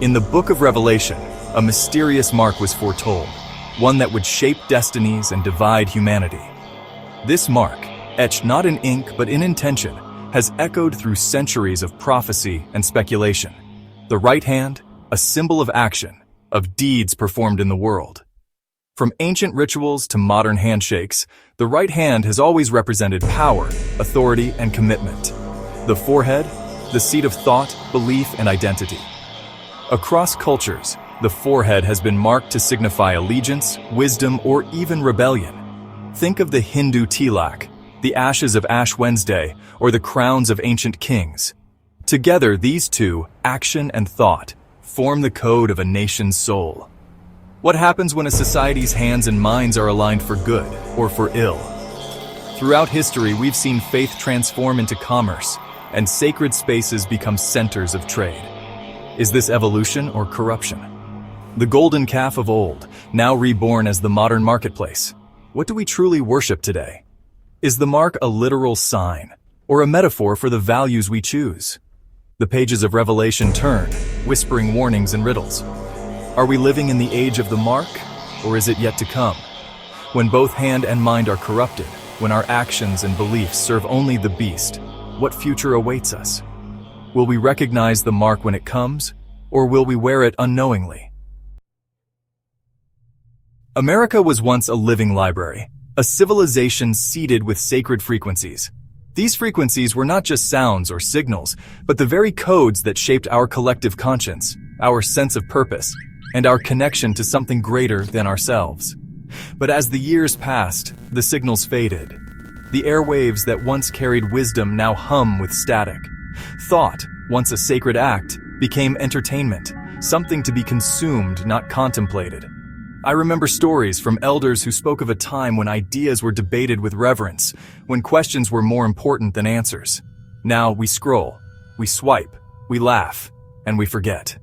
In the book of Revelation, a mysterious mark was foretold, one that would shape destinies and divide humanity. This mark, etched not in ink but in intention, has echoed through centuries of prophecy and speculation. The right hand, a symbol of action, of deeds performed in the world. From ancient rituals to modern handshakes, the right hand has always represented power, authority, and commitment. The forehead, the seat of thought, belief, and identity. Across cultures, the forehead has been marked to signify allegiance, wisdom, or even rebellion. Think of the Hindu tilak, the ashes of Ash Wednesday, or the crowns of ancient kings. Together, these two, action and thought, form the code of a nation's soul. What happens when a society's hands and minds are aligned for good or for ill? Throughout history, we've seen faith transform into commerce, and sacred spaces become centers of trade. Is this evolution or corruption? The golden calf of old, now reborn as the modern marketplace. What do we truly worship today? Is the mark a literal sign, or a metaphor for the values we choose? The pages of Revelation turn, whispering warnings and riddles. Are we living in the age of the mark, or is it yet to come? When both hand and mind are corrupted, when our actions and beliefs serve only the beast, what future awaits us? Will we recognize the mark when it comes, or will we wear it unknowingly? America was once a living library, a civilization seeded with sacred frequencies. These frequencies were not just sounds or signals, but the very codes that shaped our collective conscience, our sense of purpose, and our connection to something greater than ourselves. But as the years passed, the signals faded. The airwaves that once carried wisdom now hum with static. Thought, once a sacred act, became entertainment, something to be consumed, not contemplated. I remember stories from elders who spoke of a time when ideas were debated with reverence, when questions were more important than answers. Now we scroll, we swipe, we laugh, and we forget.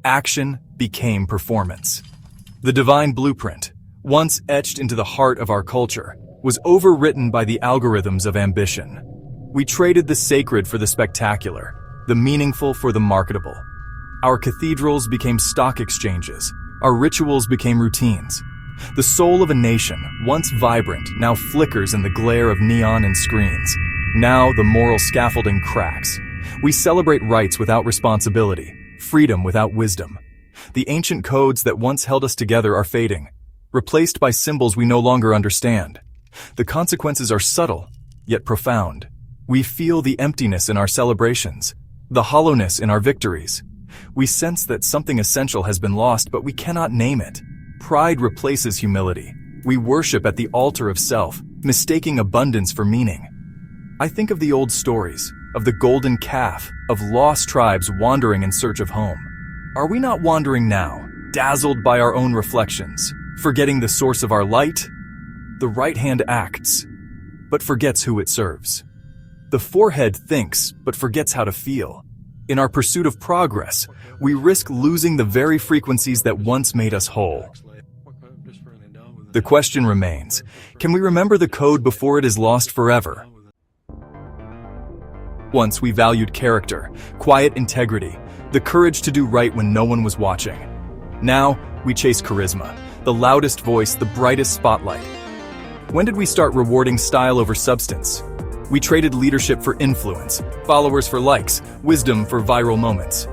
Action became performance. The divine blueprint, once etched into the heart of our culture, was overwritten by the algorithms of ambition. We traded the sacred for the spectacular, the meaningful for the marketable. Our cathedrals became stock exchanges. Our rituals became routines. The soul of a nation, once vibrant, now flickers in the glare of neon and screens. Now the moral scaffolding cracks. We celebrate rights without responsibility, freedom without wisdom. The ancient codes that once held us together are fading, replaced by symbols we no longer understand. The consequences are subtle, yet profound. We feel the emptiness in our celebrations, the hollowness in our victories. We sense that something essential has been lost, but we cannot name it. Pride replaces humility. We worship at the altar of self, mistaking abundance for meaning. I think of the old stories, of the golden calf, of lost tribes wandering in search of home. Are we not wandering now, dazzled by our own reflections, forgetting the source of our light? The right hand acts, but forgets who it serves. The forehead thinks, but forgets how to feel. In our pursuit of progress, we risk losing the very frequencies that once made us whole. The question remains, can we remember the code before it is lost forever? Once we valued character, quiet integrity, the courage to do right when no one was watching. Now, we chase charisma, the loudest voice, the brightest spotlight. When did we start rewarding style over substance? We traded leadership for influence, followers for likes, wisdom for viral moments.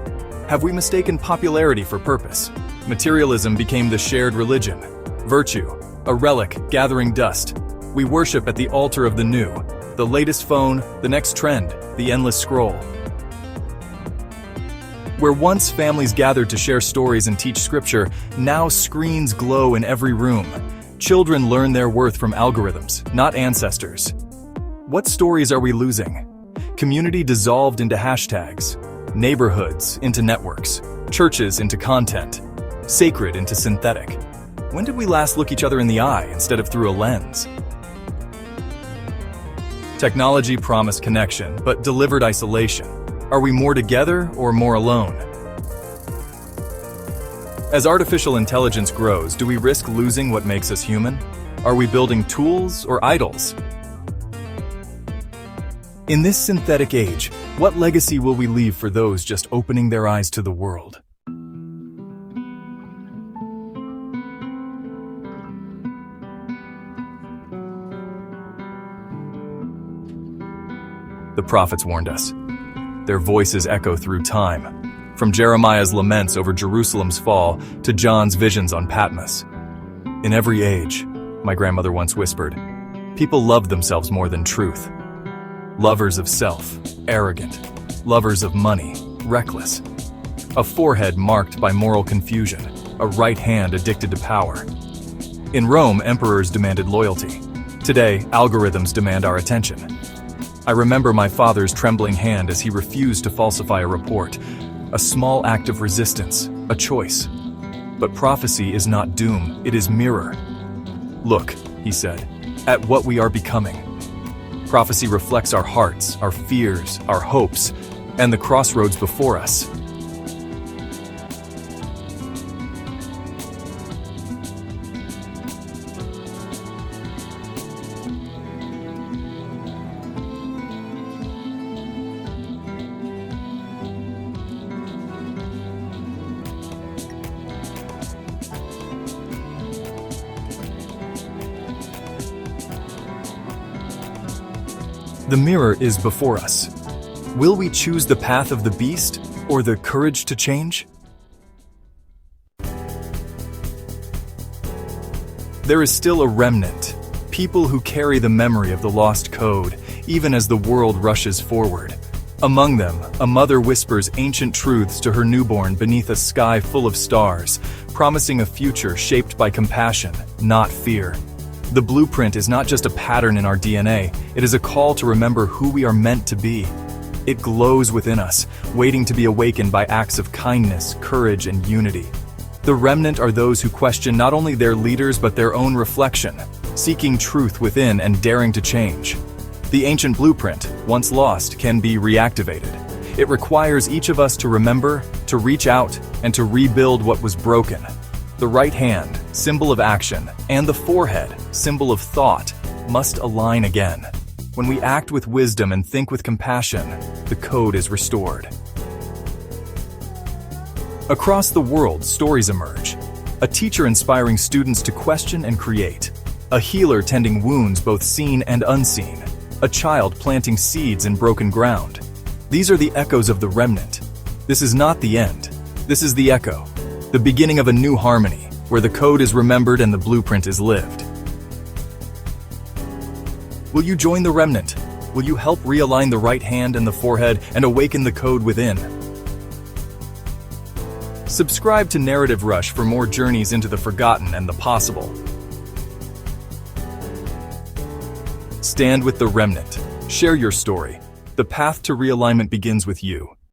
Have we mistaken popularity for purpose? Materialism became the shared religion. Virtue, a relic gathering dust. We worship at the altar of the new, the latest phone, the next trend, the endless scroll. Where once families gathered to share stories and teach scripture, now screens glow in every room. Children learn their worth from algorithms, not ancestors. What stories are we losing? Community dissolved into hashtags, neighborhoods into networks, churches into content, sacred into synthetic. When did we last look each other in the eye instead of through a lens? Technology promised connection, but delivered isolation. Are we more together or more alone? As artificial intelligence grows, do we risk losing what makes us human? Are we building tools or idols? In this synthetic age, what legacy will we leave for those just opening their eyes to the world? prophets warned us. Their voices echo through time, from Jeremiah's laments over Jerusalem's fall to John's visions on Patmos. In every age, my grandmother once whispered, people loved themselves more than truth. Lovers of self, arrogant. Lovers of money, reckless. A forehead marked by moral confusion, a right hand addicted to power. In Rome, emperors demanded loyalty. Today, algorithms demand our attention. I remember my father's trembling hand as he refused to falsify a report. A small act of resistance, a choice. But prophecy is not doom, it is mirror. Look, he said, at what we are becoming. Prophecy reflects our hearts, our fears, our hopes, and the crossroads before us. The mirror is before us. Will we choose the path of the beast or the courage to change? There is still a remnant, people who carry the memory of the lost code, even as the world rushes forward. Among them, a mother whispers ancient truths to her newborn beneath a sky full of stars, promising a future shaped by compassion, not fear. The blueprint is not just a pattern in our DNA, it is a call to remember who we are meant to be. It glows within us, waiting to be awakened by acts of kindness, courage, and unity. The remnant are those who question not only their leaders but their own reflection, seeking truth within and daring to change. The ancient blueprint, once lost, can be reactivated. It requires each of us to remember, to reach out, and to rebuild what was broken. The right hand, symbol of action, and the forehead, symbol of thought, must align again. When we act with wisdom and think with compassion, the code is restored. Across the world, stories emerge. A teacher inspiring students to question and create. A healer tending wounds both seen and unseen. A child planting seeds in broken ground. These are the echoes of the remnant. This is not the end. This is the echo. The beginning of a new harmony, where the code is remembered and the blueprint is lived. Will you join the remnant? Will you help realign the right hand and the forehead and awaken the code within? Subscribe to Narrative Rush for more journeys into the forgotten and the possible. Stand with the remnant. Share your story. The path to realignment begins with you.